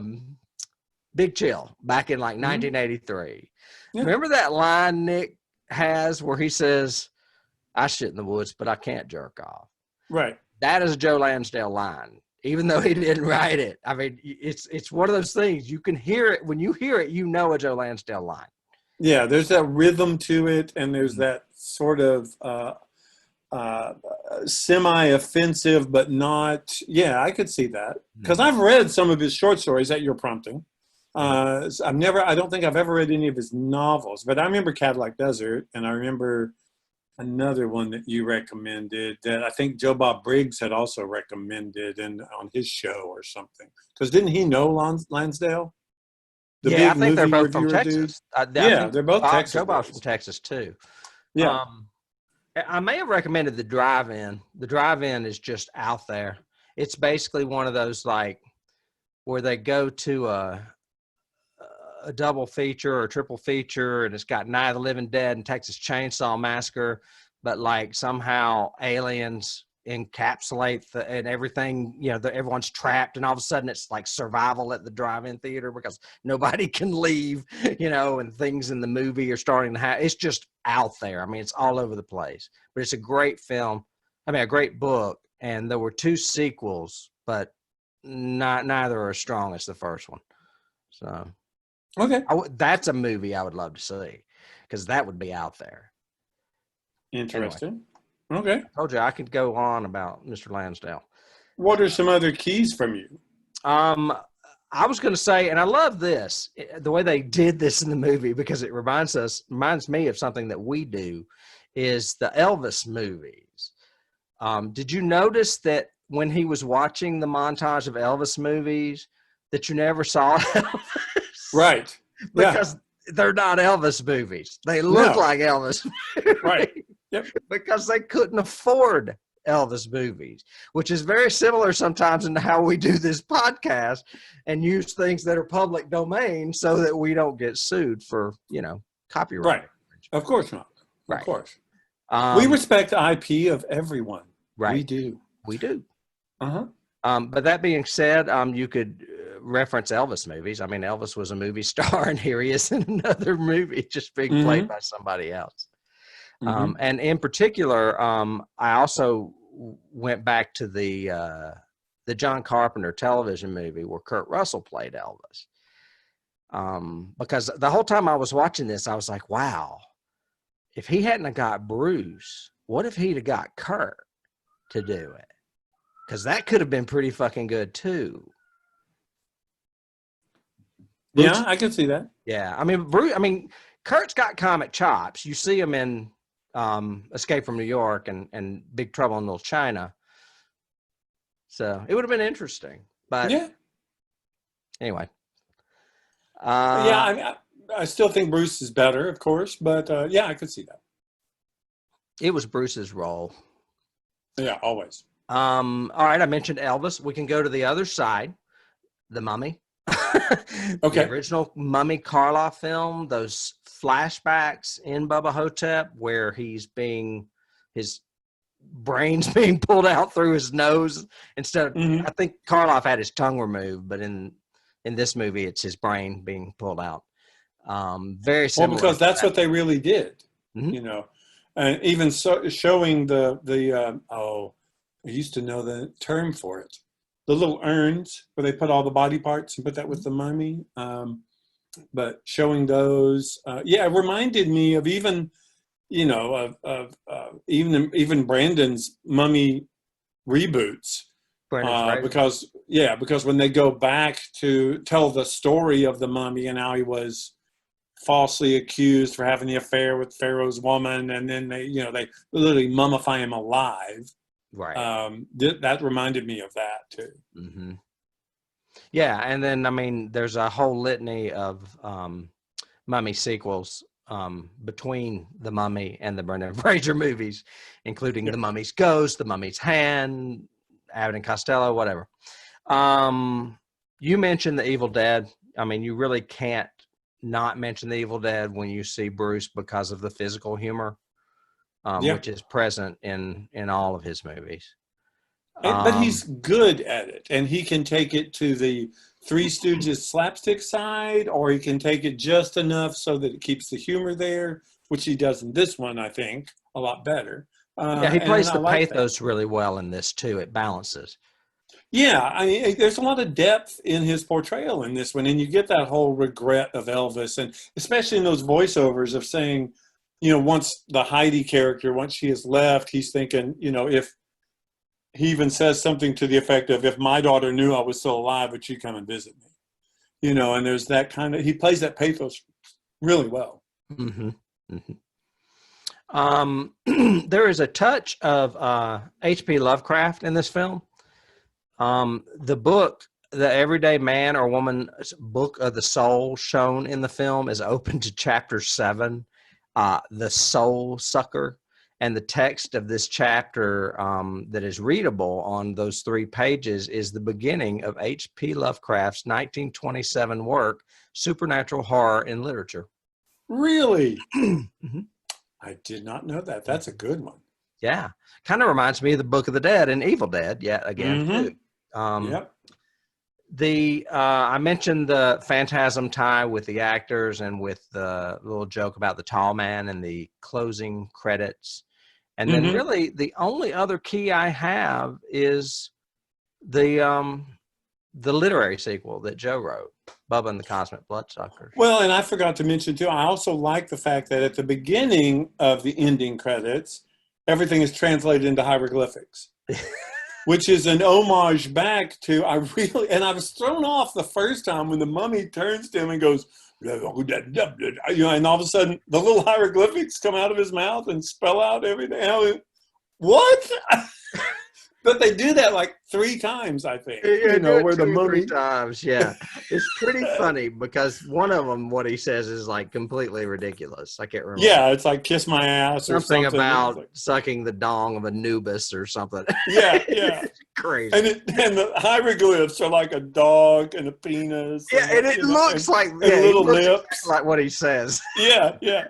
Big Chill back in like 1983? Yeah. Remember that line Nick has where he says, "I shit in the woods, but I can't jerk off." Right. That is a Joe Lansdale line, even though he didn't write it. I mean, it's one of those things you can hear it. When you hear it, you know a Joe Lansdale line. Yeah, there's that rhythm to it, and there's that sort of semi-offensive, but not. Yeah, I could see that because I've read some of his short stories at your prompting. I don't think I've ever read any of his novels, but I remember Cadillac Desert, and I remember another one that you recommended that I think Joe Bob Briggs had also recommended on his show or something. Because didn't he know Lansdale? I think they're both from Texas. They're both Texas. Joe Bob's from Texas too. Yeah. I may have recommended the Drive-In. The Drive-In is just out there. It's basically one of those like where they go to a double feature or triple feature, and it's got Night of the Living Dead and Texas Chainsaw Massacre, but like somehow aliens encapsulate and everything, you know, everyone's trapped, and all of a sudden it's like survival at the drive-in theater because nobody can leave, you know, and things in the movie are starting to happen. It's just out there. I mean, it's all over the place, but it's a great film. I mean, a great book, and there were 2 sequels, but neither are as strong as the first one. So okay, that's a movie I would love to see because that would be out there. Interesting. Anyway, okay. I told you I could go on about Mr. Lansdale. What are some other keys from you? I was going to say, and I love this, the way they did this in the movie because it reminds me of something that we do, is the Elvis movies. Did you notice that when he was watching the montage of Elvis movies that you never saw Elvis? Right. Because they're not Elvis movies. They look like Elvis movies. Right. Yep. Because they couldn't afford Elvis movies, which is very similar sometimes in how we do this podcast and use things that are public domain so that we don't get sued for, you know, copyright. Right. Of course not. Right. Of course. We respect the IP of everyone. Right. We do. We do. Uh-huh. But that being said, you could reference Elvis movies. I mean, Elvis was a movie star, and here he is in another movie just being played by somebody else. And in particular, I also went back to the John Carpenter television movie where Kurt Russell played Elvis. Because the whole time I was watching this, I was like, wow, if he hadn't have got Bruce, what if he'd have got Kurt to do it? Because that could have been pretty fucking good too. Yeah, I can see that. Yeah, I mean, Kurt's got comic chops. You see him in Escape from New York and Big Trouble in Little China. So it would have been interesting. But anyway. I still think Bruce is better, of course, but I could see that. It was Bruce's role. Yeah, always. All right, I mentioned Elvis. We can go to the other side, The Mummy. Okay. The original Mummy Karloff film, those flashbacks in Bubba Ho-Tep where his brain's being pulled out through his nose instead of, I think Karloff had his tongue removed, but in this movie, it's his brain being pulled out. Very similar. Well, because that's what they really did, you know, and even showing I used to know the term for it. The little urns where they put all the body parts and put that with the mummy. But showing those, it reminded me of even, you know, even Brandon's mummy reboots. Brendan Fraser. Because when they go back to tell the story of the mummy and how he was falsely accused for having the affair with Pharaoh's woman, and then they literally mummify him alive. Right. That reminded me of that too. Mm-hmm. Yeah, and then I mean, there's a whole litany of mummy sequels between the Mummy and the Brendan Fraser movies, including The Mummy's Ghost, The Mummy's Hand, Abbott and Costello, whatever. You mentioned The Evil Dead. I mean, you really can't not mention The Evil Dead when you see Bruce because of the physical humor, which is present in all of his movies. But he's good at it, and he can take it to the Three Stooges slapstick side, or he can take it just enough so that it keeps the humor there, which he does in this one, I think, a lot better. He plays the pathos really well in this too. It balances. Yeah, I mean, there's a lot of depth in his portrayal in this one, and you get that whole regret of Elvis, and especially in those voiceovers of saying, once the Heidi character, once she has left, he's thinking, if he even says something to the effect of, if my daughter knew I was still alive, would she come and visit me? And there's that kind of, he plays that pathos really well. Mm-hmm. Mm-hmm. There is a touch of H.P. Lovecraft in this film. The book, The Everyday Man or Woman's Book of the Soul, shown in the film is open to chapter 7, The Soul Sucker. And the text of this chapter that is readable on those 3 pages is the beginning of H.P. Lovecraft's 1927 work, Supernatural Horror in Literature. Really? Mm-hmm. I did not know that. That's a good one. Yeah. Kind of reminds me of the Book of the Dead and Evil Dead yet again, too. I mentioned the Phantasm tie with the actors and with the little joke about the tall man and the closing credits. And then really the only other key I have is the literary sequel that Joe wrote, Bubba and the Cosmic Bloodsuckers. Well, and I forgot to mention too, I also like the fact that at the beginning of the ending credits, everything is translated into hieroglyphics, which is an homage back to, and I was thrown off the first time when the mummy turns to him and goes, and all of a sudden the little hieroglyphics come out of his mouth and spell out everything. What? But they do that like 3 times, I think. Where the mummy 3 times. Yeah, it's pretty funny because one of them, what he says is like completely ridiculous. I can't remember. Yeah, it's like kiss my ass or something about like, sucking the dong of Anubis or something. Yeah. It's crazy. And the hieroglyphs are like a dog and a penis. Yeah, and it looks like little lips, like what he says. Yeah.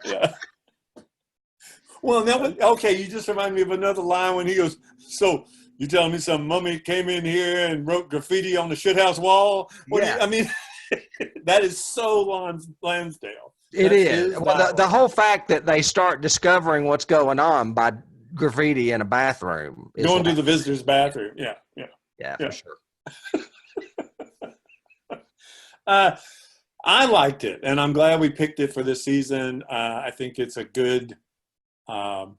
Well, okay. You just remind me of another line when he goes, "So you telling me some mummy came in here and wrote graffiti on the shithouse wall?" That is so Lansdale. It is. Well, the whole fact that they start discovering what's going on by graffiti in a bathroom. Going to the visitor's bathroom. Yeah, for sure. I liked it, and I'm glad we picked it for this season. I think it's a good, when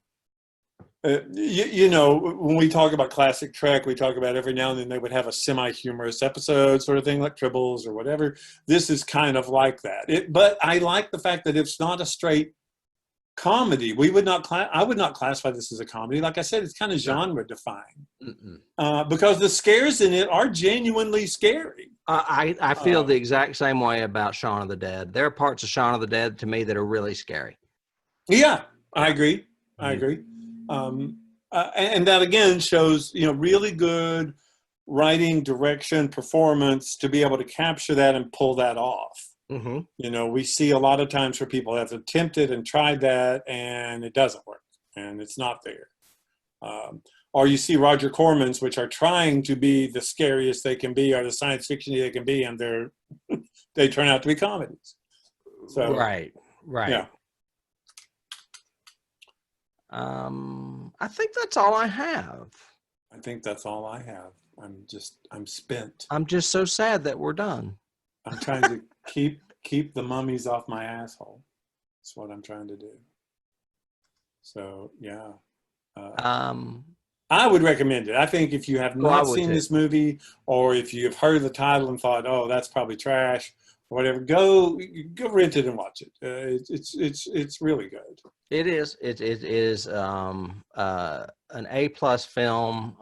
we talk about classic Trek, we talk about every now and then they would have a semi-humorous episode sort of thing, like Tribbles or whatever. This is kind of like that. But I like the fact that it's not a straight comedy. I would not classify this as a comedy. Like I said, it's kind of genre defined because the scares in it are genuinely scary. I feel the exact same way about Shaun of the Dead. There are parts of Shaun of the Dead to me that are really scary. Yeah, I agree. And that again shows, really good writing, direction, performance to be able to capture that and pull that off. We see a lot of times where people have attempted and tried that and it doesn't work and it's not there. Or you see Roger Corman's, which are trying to be the scariest they can be or the science fiction they can be, and they turn out to be comedies. So right. Yeah. I think that's all I have. I'm spent. I'm just so sad that we're done. I'm trying to keep the mummies off my asshole. That's what I'm trying to do. So yeah. I would recommend it. I think if you have Well, I not would seen too. this movie, or if you have heard the title and thought, "Oh, that's probably trash," or whatever, go rent it and watch it. It's really good. It is. It is an A+ film.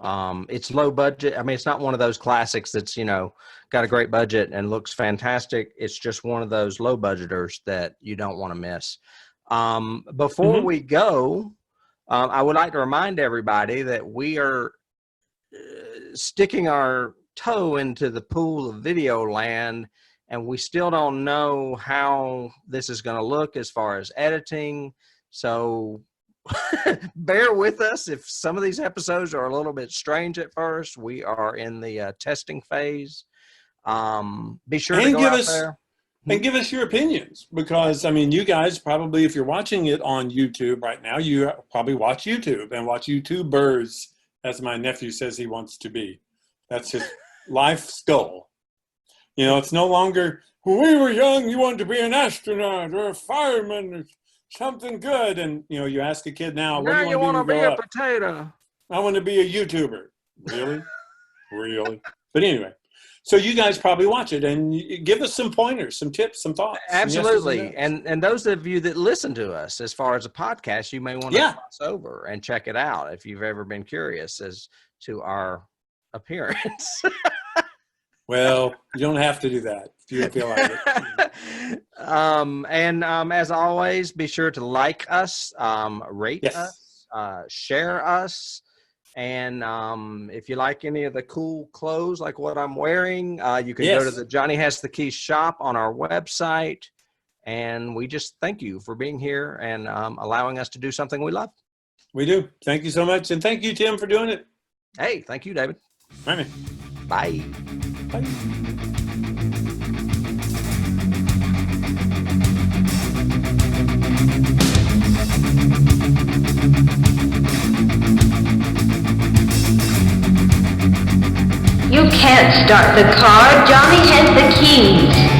It's low budget. I mean, it's not one of those classics that's, you know, got a great budget and looks fantastic. It's just one of those low budgeters that you don't want to miss. Before we go, I would like to remind everybody that we are sticking our toe into the pool of video land, and we still don't know how this is going to look as far as editing. So bear with us if some of these episodes are a little bit strange at first. We are in the testing phase. Be sure to go out there. And give us your opinions, because, I mean, you guys probably, if you're watching it on YouTube right now, you probably watch YouTube and watch YouTubers, as my nephew says he wants to be. That's his life's goal. You know, it's no longer, when we were young, you wanted to be an astronaut or a fireman or something good. And, you know, you ask a kid now, what do you want to be a potato? I want to be a YouTuber. Really? Really? But anyway. So you guys probably watch it and give us some pointers, some tips, some thoughts. Absolutely. And those of you that listen to us as far as a podcast, you may want to cross over and check it out if you've ever been curious as to our appearance. Well, you don't have to do that if you feel like it. As always, be sure to like us, rate us, share us. And if you like any of the cool clothes like what I'm wearing, you can go to the Johnny Has the Keys shop on our website. And we just thank you for being here and allowing us to do something we love. We do. Thank you so much. And thank you, Tim, for doing it. Hey, thank you, David. All right. Bye. Bye. You can't start the car. Johnny has the keys.